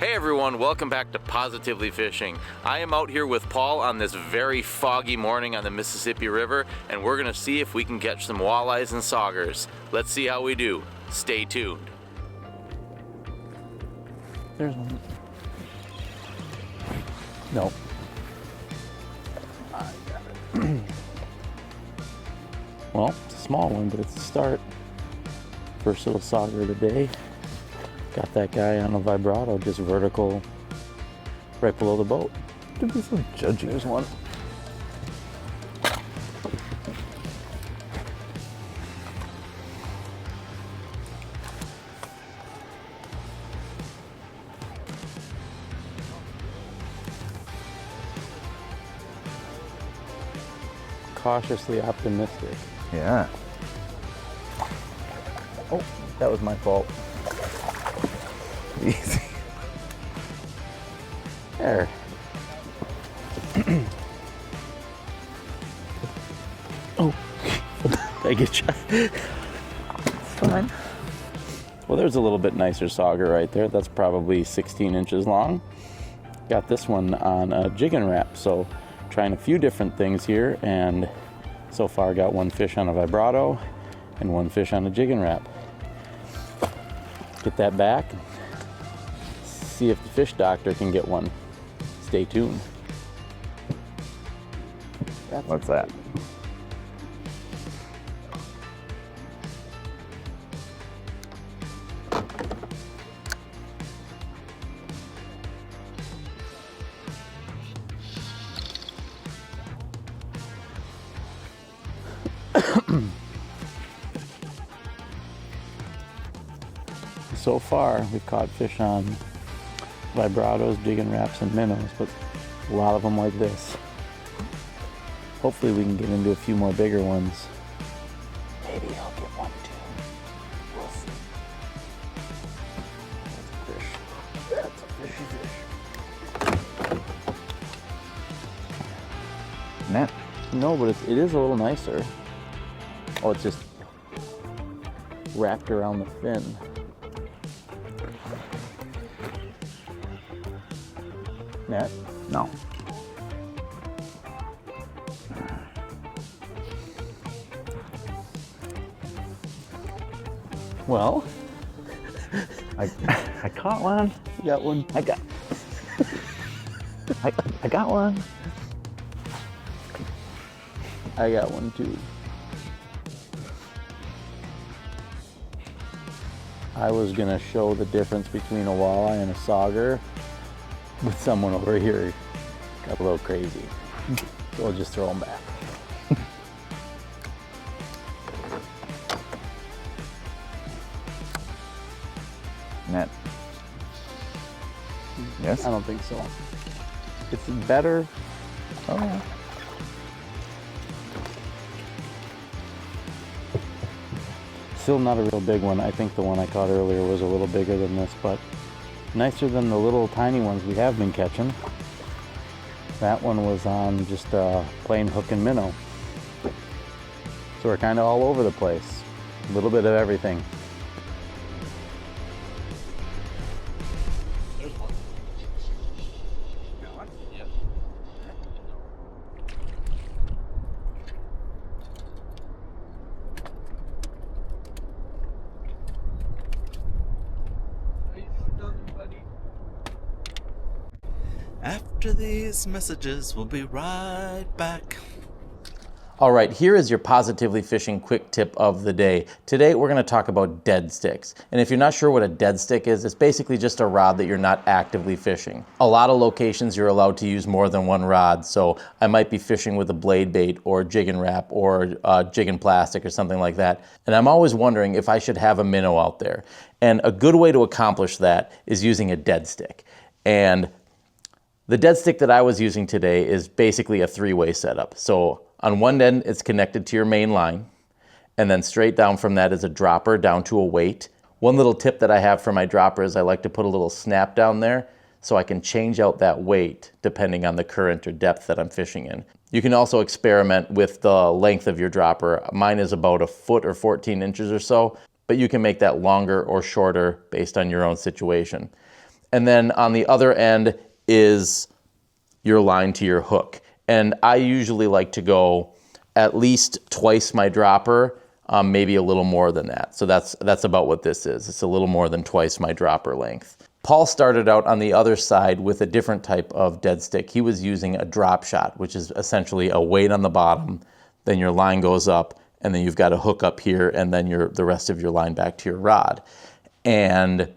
Hey everyone, welcome back to Positively Fishing. I am out here with Paul on this very foggy morning on the Mississippi River, and we're gonna see if we can catch some walleyes and saugers. Let's see how we do. Stay tuned. There's one. No. I got it. Well, it's a small one, but it's a start. First little sauger of the day. Got that guy on a vibrato, just vertical, right below the boat. Don't be so judgy. There's one. Cautiously optimistic. Yeah. Oh, that was my fault. Easy. There. Oh, I get you. It's fine. Well, there's a little bit nicer sauger right there. That's probably 16 inches long. Got this one on a jig and wrap, so trying a few different things here, and so far got one fish on a vibrato and one fish on a jig and wrap. Get that back. See if the fish doctor can get one. Stay tuned. What's that? So far, we've caught fish on vibratos, jig and wraps, and minnows, but a lot of them like this. Hopefully we can get into a few more bigger ones. Maybe I'll get one too. We'll see. That's a fish. That's a fishy fish. Net? No, but it is a little nicer. Oh, it's just wrapped around the fin. Net? No. Well, I caught one. you got one. I got one. I got one too. I was gonna show the difference between a walleye and a sauger, but someone over here got a little crazy. So I'll just throw them back. Net. Yes? I don't think so. It's better. Oh yeah. Still not a real big one. I think the one I caught earlier was a little bigger than this, but nicer than the little tiny ones we have been catching. That one was on just a plain hook and minnow. So we're kind of all over the place. A little bit of everything. After these messages, we'll be right back. All right, here is your Positively Fishing quick tip of the day. Today we're going to talk about dead sticks. And if you're not sure what a dead stick is, it's basically just a rod that you're not actively fishing. A lot of locations you're allowed to use more than one rod, so I might be fishing with a blade bait or jig and wrap or jig and plastic or something like that. And I'm always wondering if I should have a minnow out there. And a good way to accomplish that is using a dead stick. And the dead stick that I was using today is basically a three-way setup. So on one end, it's connected to your main line, and then straight down from that is a dropper down to a weight. One little tip that I have for my dropper is I like to put a little snap down there so I can change out that weight depending on the current or depth that I'm fishing in. You can also experiment with the length of your dropper. Mine is about a foot or 14 inches or so, but you can make that longer or shorter based on your own situation. And then on the other end is your line to your hook. And I usually like to go at least twice my dropper, maybe a little more than that. So that's about what this is. It's a little more than twice my dropper length. Paul started out on the other side with a different type of dead stick. He was using a drop shot, which is essentially a weight on the bottom, then your line goes up, and then you've got a hook up here, and then the rest of your line back to your rod. And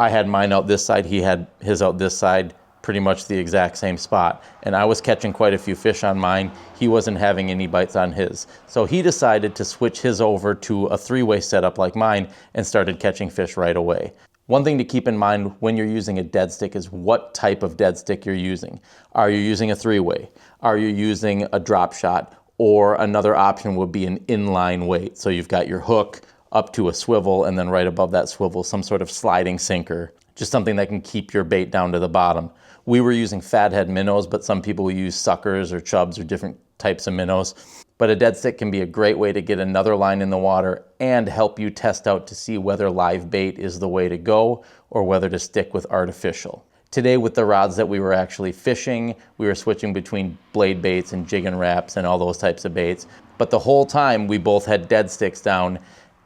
I had mine out this side, he had his out this side, pretty much the exact same spot. And I was catching quite a few fish on mine. He wasn't having any bites on his. So he decided to switch his over to a three-way setup like mine and started catching fish right away. One thing to keep in mind when you're using a dead stick is what type of dead stick you're using. Are you using a three-way? Are you using a drop shot? Or another option would be an inline weight. So you've got your hook up to a swivel, and then right above that swivel, some sort of sliding sinker, just something that can keep your bait down to the bottom. We were using fathead minnows, but some people use suckers or chubs or different types of minnows. But a dead stick can be a great way to get another line in the water and help you test out to see whether live bait is the way to go or whether to stick with artificial. Today with the rods that we were actually fishing, we were switching between blade baits and jig and wraps and all those types of baits. But the whole time we both had dead sticks down,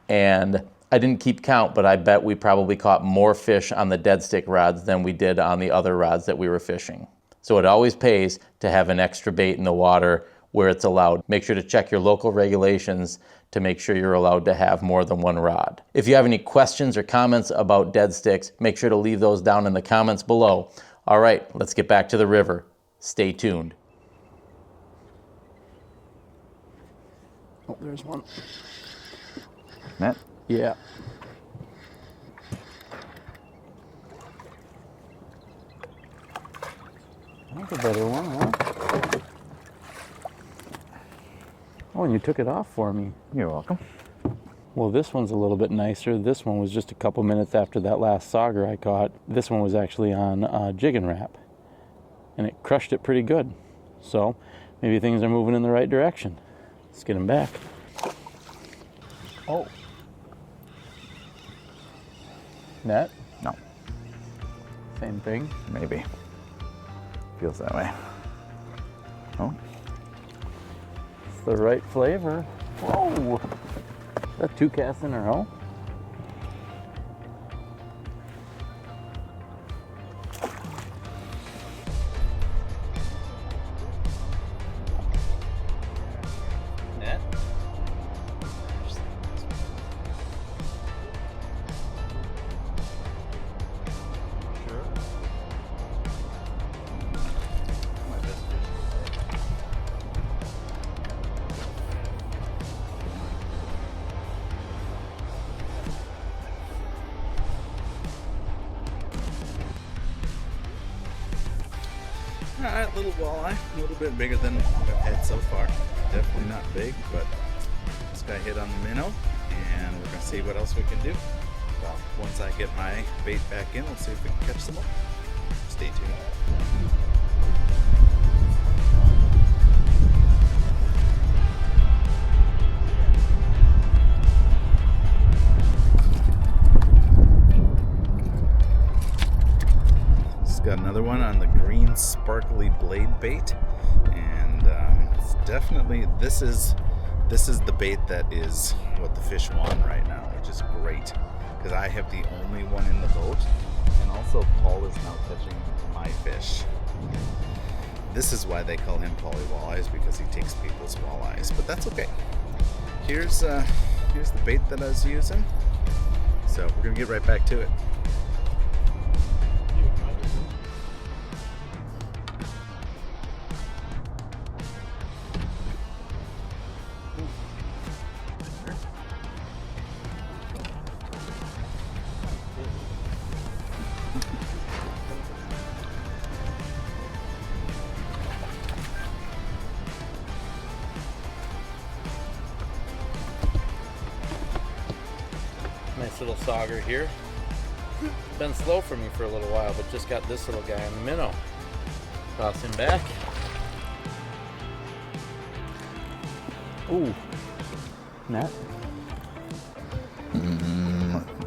and I didn't keep count, but I bet we probably caught more fish on the dead stick rods than we did on the other rods that we were fishing. So it always pays to have an extra bait in the water where it's allowed. Make sure to check your local regulations to make sure you're allowed to have more than one rod. If you have any questions or comments about dead sticks, make sure to leave those down in the comments below. All right, let's get back to the river. Stay tuned. Oh, there's one. Net? Yeah. That's a better one, huh? Oh, and you took it off for me. You're welcome. Well, this one's a little bit nicer. This one was just a couple minutes after that last sauger I caught. This one was actually on jig and wrap, and it crushed it pretty good. So maybe things are moving in the right direction. Let's get him back. Oh. Net? No. Same thing? Maybe. Feels that way. Oh. It's the right flavor. Whoa! Is that 2 casts in a row? Net? Sure. Alright, little walleye. A little bit bigger than I've had so far. Definitely not big, but this guy hit on the minnow, and we're going to see what else we can do. Well, once I get my bait back in, let's see if we can catch some more. Stay tuned. Got another one on the green sparkly blade bait, and it's definitely this is the bait that is what the fish want right now, which is great because I have the only one in the boat, and also Paul is now catching my fish. This is why they call him Polly Walleyes, because he takes people's walleyes, but that's okay. Here's the bait that I was using, so we're gonna get right back to it. Nice little sauger here. Been slow for me for a little while, but just got this little guy on the minnow. Toss him back. Ooh. Net?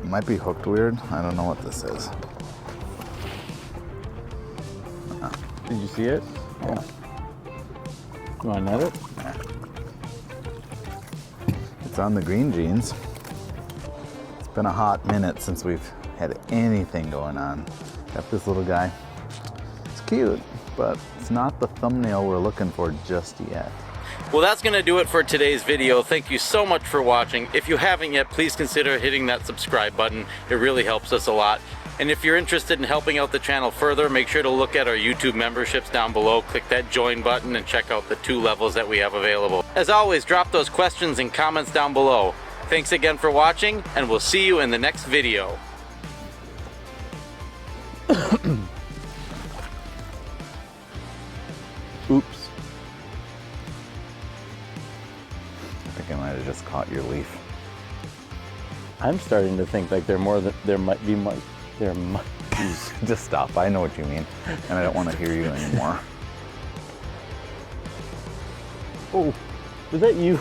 Might be hooked weird. I don't know what this is. Did you see it? Yeah. You want to net it? It's on the green jeans. It's been a hot minute since we've had anything going on. Got this little guy. It's cute, but it's not the thumbnail we're looking for just yet. Well, that's going to do it for today's video. Thank you so much for watching. If you haven't yet, please consider hitting that subscribe button. It really helps us a lot. And if you're interested in helping out the channel further, make sure to look at our YouTube memberships down below. Click that join button and check out the 2 levels that we have available. As always, drop those questions and comments down below. Thanks again for watching, and we'll see you in the next video. Oops. I think I might have just caught your leaf. I'm starting to think like there might be. Just stop. I know what you mean, and I don't want to hear you anymore. Oh, was that you?